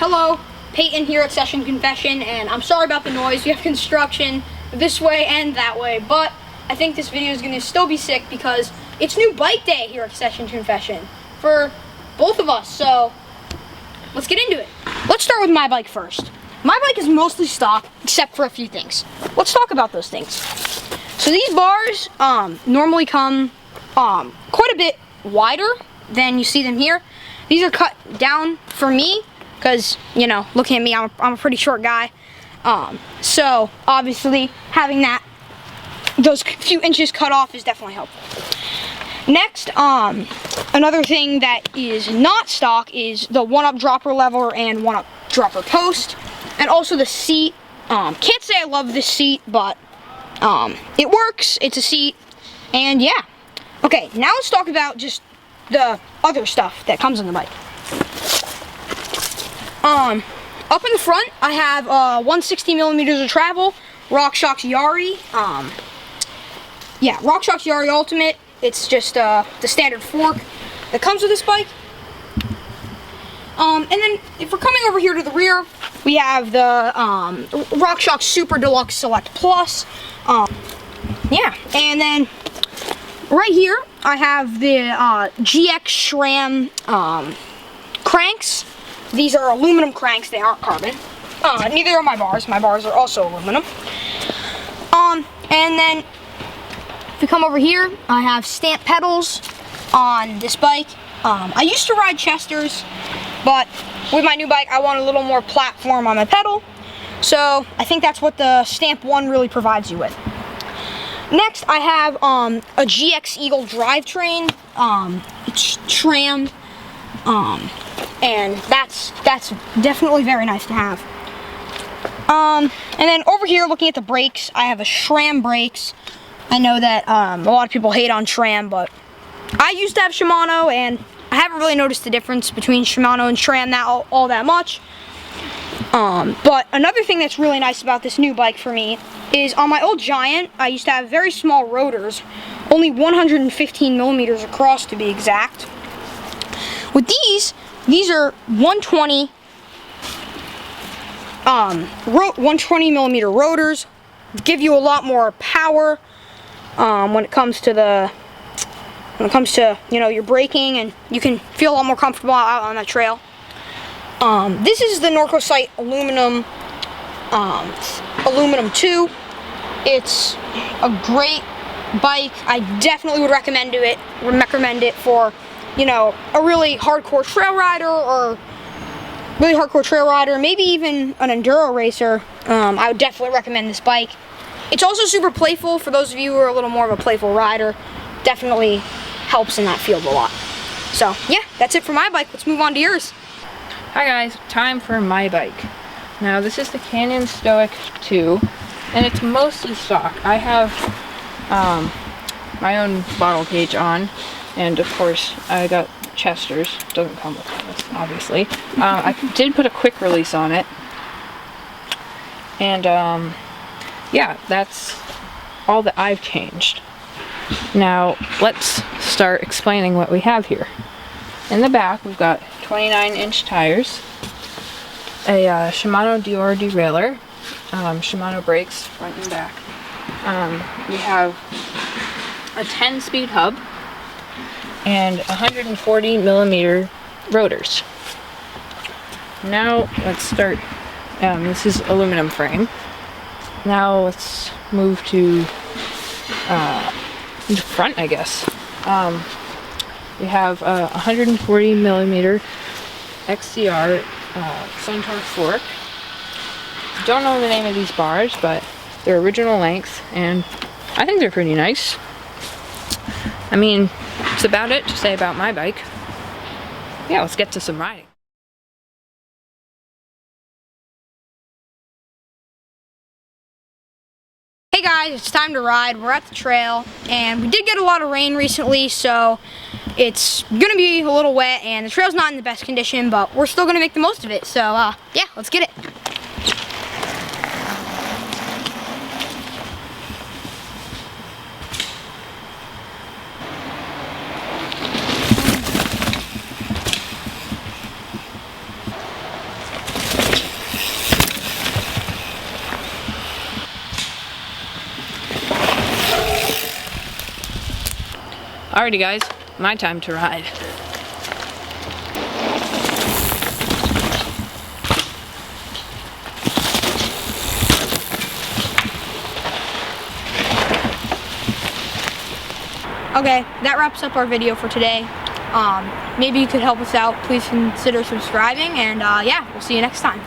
Hello, Peyton here at Session Confession, and I'm sorry about the noise. We have construction this way and that way, but I think this video is going to still be sick because it's new bike day here at Session Confession for both of us, so let's get into it. Let's start with my bike first. My bike is mostly stock, except for a few things. Let's talk about those things. So these bars normally come quite a bit wider than you see them here. These are cut down for me because, you know, looking at me, I'm a pretty short guy. So obviously having those few inches cut off is definitely helpful. Next, another thing that is not stock is the one-up dropper lever and one-up dropper post, and also the seat. Can't say I love this seat, but it works. It's a seat, and yeah. Okay, now let's talk about just the other stuff that comes on the bike. Up in the front, I have 160 millimeters of travel, RockShox Yari. Yeah, RockShox Yari Ultimate. It's just the standard fork that comes with this bike. And then if we're coming over here to the rear, we have the RockShox Super Deluxe Select Plus. Yeah, and then right here I have the GX SRAM cranks. These are aluminum cranks, they aren't carbon. Neither are my bars. My bars are also aluminum. And then if we come over here, I have stamp pedals on this bike. I used to ride Chesters, but with my new bike, I want a little more platform on my pedal. So I think that's what the Stamp 1 really provides you with. Next, I have a GX Eagle drivetrain, SRAM, and that's definitely very nice to have. And then over here, looking at the brakes, I have a SRAM brakes. I know that a lot of people hate on SRAM, but I used to have Shimano, and I haven't really noticed the difference between Shimano and SRAM all that much. But another thing that's really nice about this new bike for me is on my old Giant, I used to have very small rotors, only 115 millimeters across to be exact. With these are 120 millimeter rotors, give you a lot more power when it comes to you know, your braking, and you can feel a lot more comfortable out on that trail. This is the Norcosite aluminum 2. It's a great bike. I definitely would recommend it for, you know, a really hardcore trail rider, maybe even an enduro racer. I would definitely recommend this bike. It's also super playful for those of you who are a little more of a playful rider. Definitely helps in that field a lot. So yeah, that's it for my bike. Let's move on to yours. Hi guys, time for my bike. Now this is the Canyon Stoic 2, and it's mostly stock. I have my own bottle cage on, and of course I got Chesters. Doesn't come with this, obviously. I did put a quick release on it, and yeah, that's all that I've changed. Now let's start explaining what we have here. In the back we've got 29-inch tires, a Shimano Dior derailleur, Shimano brakes front and back. We have a 10-speed hub and 140 millimeter rotors. Now let's start. This is aluminum frame. Now let's move to the front, I guess. We have a 140 millimeter XCR Centaur fork. Don't know the name of these bars, but they're original length, and I think they're pretty nice. I mean, that's about it to say about my bike. Yeah, let's get to some riding. Hey guys, it's time to ride. We're at the trail, and we did get a lot of rain recently, so it's gonna be a little wet, and the trail's not in the best condition, but we're still gonna make the most of it. So yeah, let's get it. Alrighty guys, my time to ride. Okay, that wraps up our video for today. Maybe you could help us out. Please consider subscribing, and yeah, we'll see you next time.